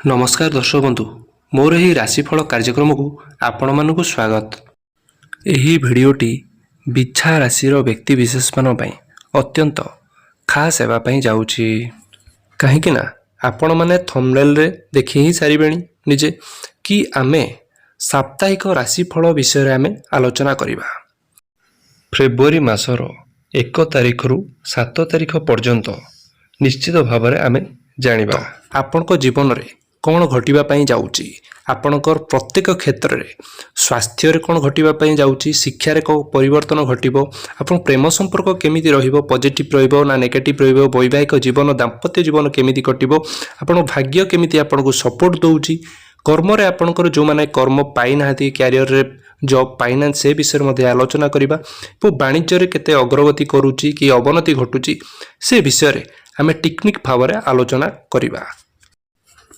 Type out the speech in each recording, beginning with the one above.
नमस्कार दर्शक बंधु मोर यही राशिफल कार्यक्रम को आपण मानक स्वागत। यही भिडटी बिछा राशि व्यक्ति विशेष मान अत्यंत खास होगापी जाऊँगी कहीं आपण मैंने थंबनेल रे देखि ही सारे निजे कि आमे साप्ताहिक राशिफल विषय आमे आलोचना करिबा। फेब्रुआरी मासर 1 तारिख रु 7 तारिख पर्यंत निश्चित भाव में आमे जानिबा आपनको जीवन रे कौन घटवाई जाऊँगी आपणकर प्रत्येक क्षेत्र में स्वास्थ्य कौन घटवाई जाऊँगी शिक्षार कौन परिवर्तन घटो आप प्रेम संपर्क केमी पॉजिटिव रहा नेगेटिव रैवाहिक जीवन दाम्पत्य जीवन केमी कटो आप भाग्य केमी आपको सपोर्ट दौर कर्म आपणकर जो मैंने कर्म पाई ना क्यारियर रे जॉब पाइना से विषय आलोचना करवा वाणिज्य केते अग्रगति करुच्ची कि अवनति घटुची से विषय आम टेक्निक भाव में आलोचना करवा।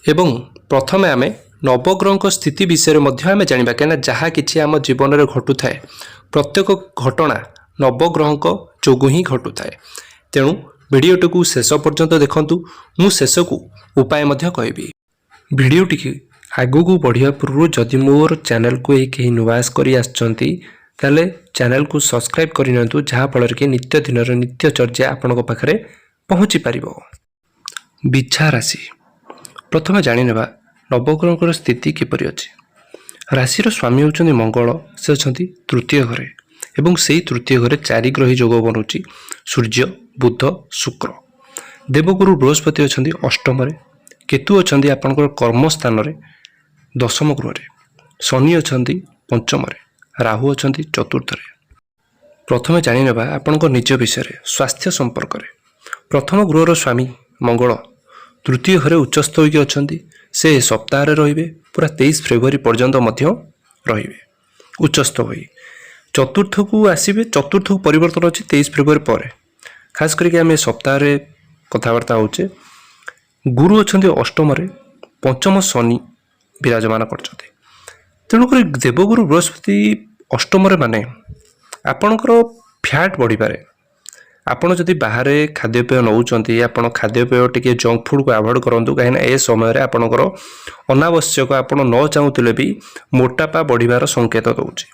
एवं प्रथमे आमे नवग्रह स्थिति विषय में जाना कहीं जहाँ कि आम जीवन में घटू थाए प्रत्येक घटना नवग्रह जोगु ही घटू थाए। तेणु भिडटी को शेष पर्यंत देखंतु मु शेष को उपाय कहबी। भिडटी आगु को बढ़िया पूर्व जदि मोर चैनल को कहीं नुआस कर चैनल को सब्सक्राइब करनी जहाँफल कि नित्य दिन नित्य चर्चा आपण पाखे पहुँची पार। बिछा राशि प्रथम जाणीने नवग्रह स्थिति किपरि अछि। राशि स्वामी होउछन्ति मंगल से अछन्ति तृतीय घरे एवं सेही तृतीय घरे चारि ग्रही जोग बनुछि सूर्य बुध शुक्र। देवगुरु बृहस्पति अछन्ति अष्टम रे केतु अछन्ति आपनकर कर्म स्थान रे दशम गृह रे शनि अछन्ति पंचम रे राहु अछन्ति चतुर्थ रे। प्रथमे जाणीने आपनकर निज विषय स्वास्थ्य संपर्क रे प्रथम गृहर स्वामी मंगल तृतीय घरे उच्चस्थ होगी अछन्ति से सप्ताह रे पूरा 23 फेब्रुआरी पर्यंत रे उच्चस्थ होई चतुर्थ को आसवे चतुर्थ को परिवर्तन अच्छी 23 फेब्रुआरी पर खास करके आम सप्ताह कथबार्ता होचे। गुरु अछन्ति अष्टम रे पंचम शनि विराजमान करछन्ति तेणुक देवगुरु बृहस्पति अष्टम रे माने आपणकर फैट बढ़ी पारे आपण जदि बाहर खाद्यपेय नौकरी आपड़ खाद्यपेय टी जंक फुड को आभोड करूँ कहीं ए समय आपणकर अनावश्यक आपण न चाहूले भी मोटापा बढ़िबार संकेत दौर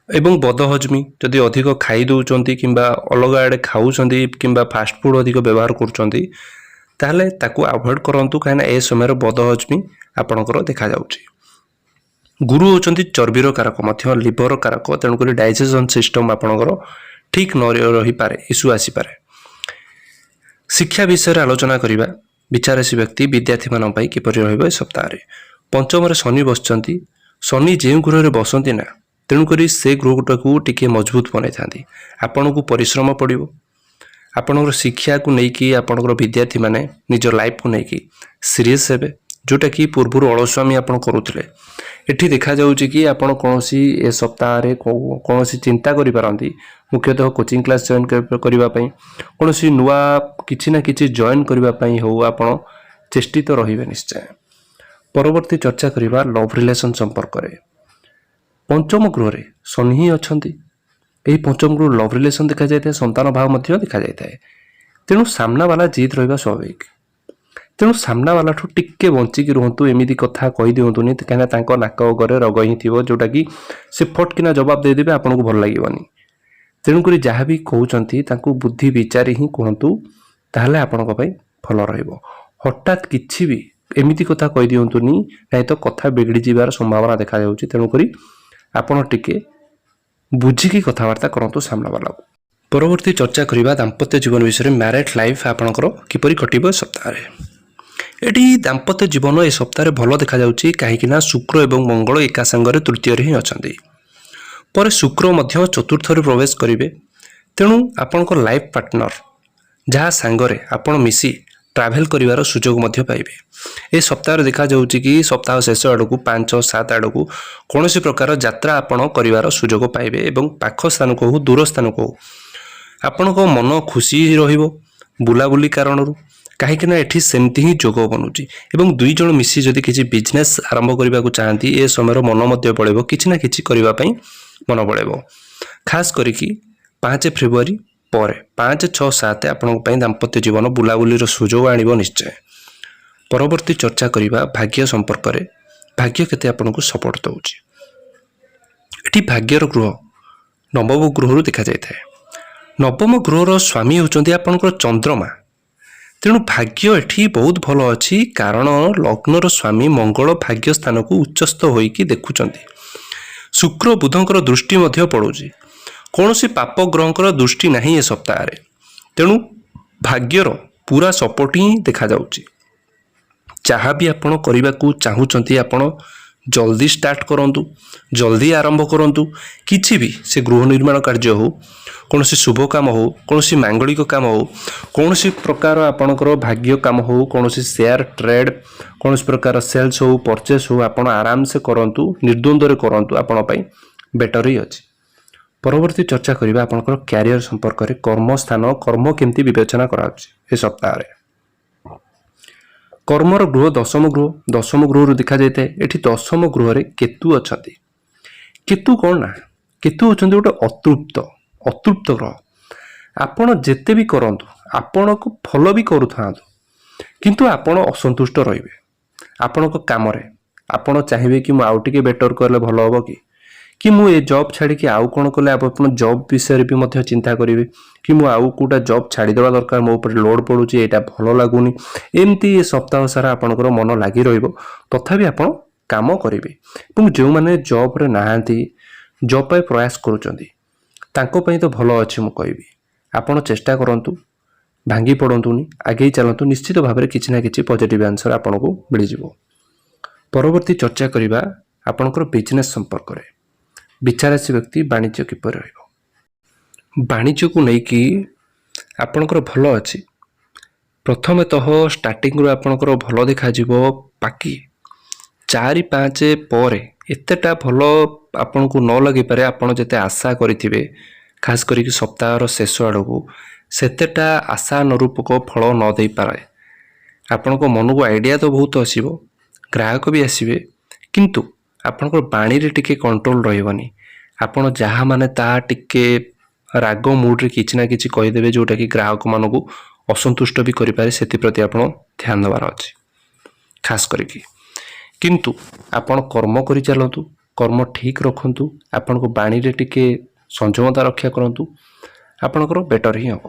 एवं बदहजमी जदि अधिक खाई दौरान कि अलग आड़े खाऊँ कि फास्टफुड अधिक व्यवहार करूँ आभोड करूँ कहीं ए समय बदहजमी आपणकर देखा जाउछि। गुरु होचंती चर्बीर कारक लिवर कारक तेणुक डाइजेशन सिस्टम आपणकर ठीक न रही पारे इश्यू आसी पारे। शिक्षा विषय आलोचना करवा विचारसी व्यक्ति विद्यार्थी मान किपरि रहिबो सप्ताह रे पंचम रे शनि बसचंती शनि जे गृह रे बसंती ना तेणुक से गृहटा को टिके मजबूत बनाई थांती आपन को परिश्रम पड़िबो आपनकर शिक्षा को लेकिन आपनकर विद्यार्थी माने निज लाइफ को लेकिन सीरीयस हेबे जोटा कि पूर्व अलस्वामी आप करुले एठी देखा जाउछि कि आपण कोनोसी ए सप्ताह रे कोनोसी चिंता करि पारंती मुख्यतः कोचिंग क्लास जॉइन करबा पई कोनोसी नुवा किछि ना किछि जॉइन करबा पई हो आपण चेष्टित रहिबे निश्चय। परवर्ती चर्चा करिबा लव रिलेशन संपर्क रे पंचम गृह रे शनि ही अछंती एही पंचम गृह लव रिलेशन देखा जायते संतान भाव मध्य देखा जायते तेणु सामना वाला जीत रहिबा स्वाभाविक तेणु सामना वाला ठू टिके बंचिकी रुहतु एमती कथा कही दिंतुनि कहीं नाक गरे रग ही थी जोटा कि से फटकिना जवाब देदेवे आपन को भल लगे तेणुक जहाँ भी कहते बुद्धि विचार ही कहतु ताहले आपण भल रटात कि भी एमती कथा कही दिंतुनि नहीं तो कथा बिगड़ी जीवार संभावना देखा जाउछि तेणुक आपण टिके बुझिकी कथबार्ता करतु सामना वाला। परवर्ती चर्चा करवा दाम्पत्य जीवन विषय मैरिड लाइफ आपणकर किपरि कटिबो सप्ताह रे एटी दाम्पत्य जीवन ए सप्ताह भल देखा जाउछि कहीं शुक्र एवं मंगल एका संगे तृतीय ही अछंती पर शुक्र मध्य चतुर्थ रे प्रवेश करिवे तेणु आपणकर लाइफ पार्टनर जहाँ सांगरे आपण मिसी ट्रैवल करिवार सुजोग मध्य पाइबे। ए सप्ताह देखा जाउछि कि सप्ताह शेष आड़क 5-7 आड़क कौनसी प्रकार यात्रा आपण करिवार सुजोग पाइबे एवं पाख स्थान को हो दूर स्थान को आपण को मन खुशी रहिबो बुलाबुली कारण कहीं एठी सेमती ही जोग बनुची एवं दुई जन मिसी जदि किसी बिजनेस आरंभ करने को चाहती ए समय मन मध्य बड़ेबो किछि ना किछि करिबा पई मन बड़ेबो खास करिकी 5 फेब्रुआरी पर 5, 6, 7 आपण दाम्पत्य जीवन बुलाबुली सुजोग आनिबो निश्चय। ପରବର୍ତ୍ତୀ ଚର୍ଚ୍ଚା କରିବା ଭାଗ୍ୟ ସମ୍ପର୍କରେ। ଭାଗ୍ୟ କେତେ ଆପଣଙ୍କୁ ସପୋର୍ଟ ଦେଉଛି। ଏଠି ଭାଗ୍ୟର ଗ୍ରହ ନବମ ଗୃହରୁ ଦେଖାଯାଇଥାଏ। ନବମ ଗୃହର ସ୍ୱାମୀ ହେଉଛନ୍ତି ଆପଣଙ୍କର ଚନ୍ଦ୍ରମା। ତେଣୁ ଭାଗ୍ୟ ଏଠି ବହୁତ ଭଲ ଅଛି, କାରଣ ଲଗ୍ନର ସ୍ୱାମୀ ମଙ୍ଗଳ ଭାଗ୍ୟ ସ୍ଥାନକୁ ଉଚ୍ଚସ୍ଥ ହୋଇକି ଦେଖୁଛନ୍ତି। ଶୁକ୍ର ବୁଧଙ୍କର ଦୃଷ୍ଟି ମଧ୍ୟ ପଡ଼ୁଛି। କୌଣସି ପାପ ଗ୍ରହଙ୍କର ଦୃଷ୍ଟି ନାହିଁ ଏ ସପ୍ତାହରେ। ତେଣୁ ଭାଗ୍ୟର ପୁରା ସପୋର୍ଟ ହିଁ ଦେଖାଯାଉଛି। ଯାହା ବି ଆପଣ କରିବାକୁ ଚାହୁଁଛନ୍ତି ଆପଣ ଜଲ୍ଦି ଷ୍ଟାର୍ଟ କରନ୍ତୁ, ଜଲ୍ଦି ଆରମ୍ଭ କରନ୍ତୁ। କିଛି ବି ସେ ଗୃହ ନିର୍ମାଣ କାର୍ଯ୍ୟ ହେଉ, କୌଣସି ଶୁଭ କାମ ହେଉ, କୌଣସି ମାଙ୍ଗଳିକ କାମ ହେଉ, କୌଣସି ପ୍ରକାର ଆପଣଙ୍କର ଭାଗ୍ୟ କାମ ହେଉ, କୌଣସି ସେୟାର ଟ୍ରେଡ୍, କୌଣସି ପ୍ରକାର ସେଲ୍ସ ହେଉ, ପରଚେସ୍ ହେଉ, ଆପଣ ଆରାମସେ କରନ୍ତୁ, ନିର୍ଦ୍ୱନ୍ଦ୍ୱରେ କରନ୍ତୁ, ଆପଣଙ୍କ ପାଇଁ ବେଟର ହିଁ ଅଛି। ପରବର୍ତ୍ତୀ ଚର୍ଚ୍ଚା କରିବା ଆପଣଙ୍କର କ୍ୟାରିୟର ସମ୍ପର୍କରେ। କର୍ମସ୍ଥାନ, କର୍ମ କେମିତି ବିବେଚନା କରାଯାଉଛି ଏ ସପ୍ତାହରେ। କର୍ମର ଗୃହ ଦଶମ ଗୃହରୁ ଦେଖାଯାଇଥାଏ। ଏଠି ଦଶମ ଗୃହରେ କେତୁ ଅଛନ୍ତି। କେତୁ କ'ଣ ନା, କେତୁ ହେଉଛନ୍ତି ଗୋଟେ ଅତୃପ୍ତ ଗ୍ରହ। ଆପଣ ଯେତେ ବି କରନ୍ତୁ, ଆପଣଙ୍କୁ ଭଲ ବି କରୁଥାନ୍ତୁ, କିନ୍ତୁ ଆପଣ ଅସନ୍ତୁଷ୍ଟ ରହିବେ ଆପଣଙ୍କ କାମରେ। ଆପଣ ଚାହିଁବେ କି ମୁଁ ଆଉ ଟିକେ ବେଟର କଲେ ଭଲ ହେବ କି ମୁଁ ଏ ଜବ୍ ଛାଡ଼ିକି ଆଉ କ'ଣ କଲେ, ଆପଣ ଜବ୍ ବିଷୟରେ ବି ମଧ୍ୟ ଚିନ୍ତା କରିବେ କି ମୁଁ ଆଉ କେଉଁଟା ଜବ୍ ଛାଡ଼ିଦେବା ଦରକାର, ମୋ ଉପରେ ଲୋଡ଼ ପଡ଼ୁଛି, ଏଇଟା ଭଲ ଲାଗୁନି। ଏମିତି ଏ ସପ୍ତାହ ସାରା ଆପଣଙ୍କର ମନ ଲାଗି ରହିବ। ତଥାପି ଆପଣ କାମ କରିବେ। ଏବଂ ଯେଉଁମାନେ ଜବ୍ରେ ନାହାନ୍ତି, ଜବ୍ ପାଇଁ ପ୍ରୟାସ କରୁଛନ୍ତି, ତାଙ୍କ ପାଇଁ ତ ଭଲ ଅଛି ମୁଁ କହିବି। ଆପଣ ଚେଷ୍ଟା କରନ୍ତୁ, ଭାଙ୍ଗି ପଡ଼ନ୍ତୁନି, ଆଗେଇ ଚାଲନ୍ତୁ। ନିଶ୍ଚିତ ଭାବରେ କିଛି ନା କିଛି ପଜିଟିଭ୍ ଆନ୍ସର ଆପଣଙ୍କୁ ମିଳିଯିବ। ପରବର୍ତ୍ତୀ ଚର୍ଚ୍ଚା କରିବା ଆପଣଙ୍କର ବିଜନେସ୍ ସମ୍ପର୍କରେ। ବିଚାରାଶୀ ବ୍ୟକ୍ତି ବାଣିଜ୍ୟ କିପରି ରହିବ। ବାଣିଜ୍ୟକୁ ନେଇକି ଆପଣଙ୍କର ଭଲ ଅଛି। ପ୍ରଥମତଃ ଷ୍ଟାର୍ଟିଂରୁ ଆପଣଙ୍କର ଭଲ ଦେଖାଯିବ, ବାକି 4-5 ପରେ ଏତେଟା ଭଲ ଆପଣଙ୍କୁ ନ ଲାଗିପାରେ। ଆପଣ ଯେତେ ଆଶା କରିଥିବେ, ଖାସ୍ କରିକି ସପ୍ତାହର ଶେଷ ଆଡ଼କୁ ସେତେଟା ଆଶା ଅନୁରୂପକ ଫଳ ନ ଦେଇପାରେ। ଆପଣଙ୍କ ମନକୁ ଆଇଡ଼ିଆ ତ ବହୁତ ଆସିବ, ଗ୍ରାହକ ବି ଆସିବେ, କିନ୍ତୁ ଆପଣଙ୍କର ବାଣୀରେ ଟିକେ କଣ୍ଟ୍ରୋଲ ରହିବନି। ଆପଣ ଯାହା ମାନେ ତାହା ଟିକେ ରାଗ ମୁଡ଼ରେ କିଛି ନା କିଛି କହିଦେବେ, ଯେଉଁଟାକି ଗ୍ରାହକମାନଙ୍କୁ ଅସନ୍ତୁଷ୍ଟ ବି କରିପାରେ। ସେଥିପ୍ରତି ଆପଣ ଧ୍ୟାନ ଦେବାର ଅଛି ଖାସ୍ କରିକି। କିନ୍ତୁ ଆପଣ କର୍ମ କରିଚାଲନ୍ତୁ, କର୍ମ ଠିକ୍ ରଖନ୍ତୁ, ଆପଣଙ୍କ ବାଣୀରେ ଟିକେ ସଂଯମତା ରକ୍ଷା କରନ୍ତୁ, ଆପଣଙ୍କର ବେଟର ହିଁ ହେବ।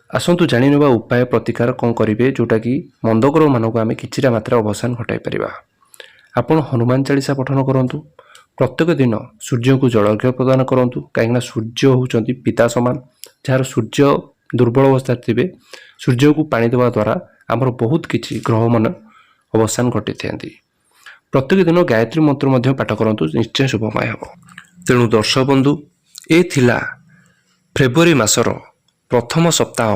ଆସନ୍ତୁ ଜାଣିନେବା ଉପାୟ ପ୍ରତିକାର କ'ଣ କରିବେ, ଯେଉଁଟାକି ମନ୍ଦଗ୍ରହମାନଙ୍କୁ ଆମେ କିଛିଟା ମାତ୍ରା ଅବସାନ ଘଟାଇ ପାରିବା। ଆପଣ ହନୁମାନ ଚାଳିଶା ପଠନ କରନ୍ତୁ। ପ୍ରତ୍ୟେକ ଦିନ ସୂର୍ଯ୍ୟଙ୍କୁ ଜଳାର୍ଘ୍ୟ ପ୍ରଦାନ କରନ୍ତୁ, କାହିଁକିନା ସୂର୍ଯ୍ୟ ହେଉଛନ୍ତି ପିତା ସମାନ। ଯାହାର ସୂର୍ଯ୍ୟ ଦୁର୍ବଳ ଅବସ୍ଥାରେ ଥିବେ, ସୂର୍ଯ୍ୟକୁ ପାଣି ଦେବା ଦ୍ୱାରା ଆମର ବହୁତ କିଛି ଗ୍ରହମାନ ଅବସାନ ଘଟିଥାନ୍ତି। ପ୍ରତ୍ୟେକ ଦିନ ଗାୟତ୍ରୀ ମନ୍ତ୍ର ମଧ୍ୟ ପାଠ କରନ୍ତୁ, ନିଶ୍ଚୟ ଶୁଭମୟ ହେବ। ତେଣୁ ଦର୍ଶକ ବନ୍ଧୁ, ଏ ଥିଲା ଫେବୃଆରୀ ମାସର ପ୍ରଥମ ସପ୍ତାହ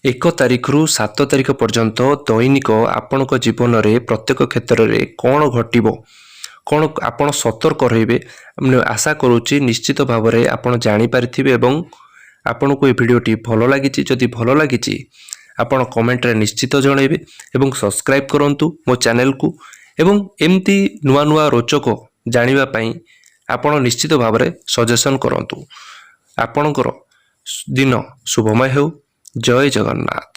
1 ତାରିଖରୁ 7 ତାରିଖ ପର୍ଯ୍ୟନ୍ତ ଦୈନିକ ଆପଣଙ୍କ ଜୀବନରେ ପ୍ରତ୍ୟେକ କ୍ଷେତ୍ରରେ କ'ଣ ଘଟିବ, କ'ଣ ଆପଣ ସତର୍କ ରହିବେ। ଆଶା କରୁଛି ନିଶ୍ଚିତ ଭାବରେ ଆପଣ ଜାଣିପାରିଥିବେ ଏବଂ ଆପଣଙ୍କୁ ଏ ଭିଡ଼ିଓଟି ଭଲ ଲାଗିଛି। ଯଦି ଭଲ ଲାଗିଛି ଆପଣ କମେଣ୍ଟରେ ନିଶ୍ଚିତ ଜଣାଇବେ ଏବଂ ସବସ୍କ୍ରାଇବ୍ କରନ୍ତୁ ମୋ ଚ୍ୟାନେଲକୁ। ଏବଂ ଏମିତି ନୂଆ ନୂଆ ରୋଚକ ଜାଣିବା ପାଇଁ ଆପଣ ନିଶ୍ଚିତ ଭାବରେ ସଜେସନ୍ କରନ୍ତୁ। ଆପଣଙ୍କର ଦିନ ଶୁଭମୟ ହେଉ। ଜୟ ଜଗନ୍ନାଥ।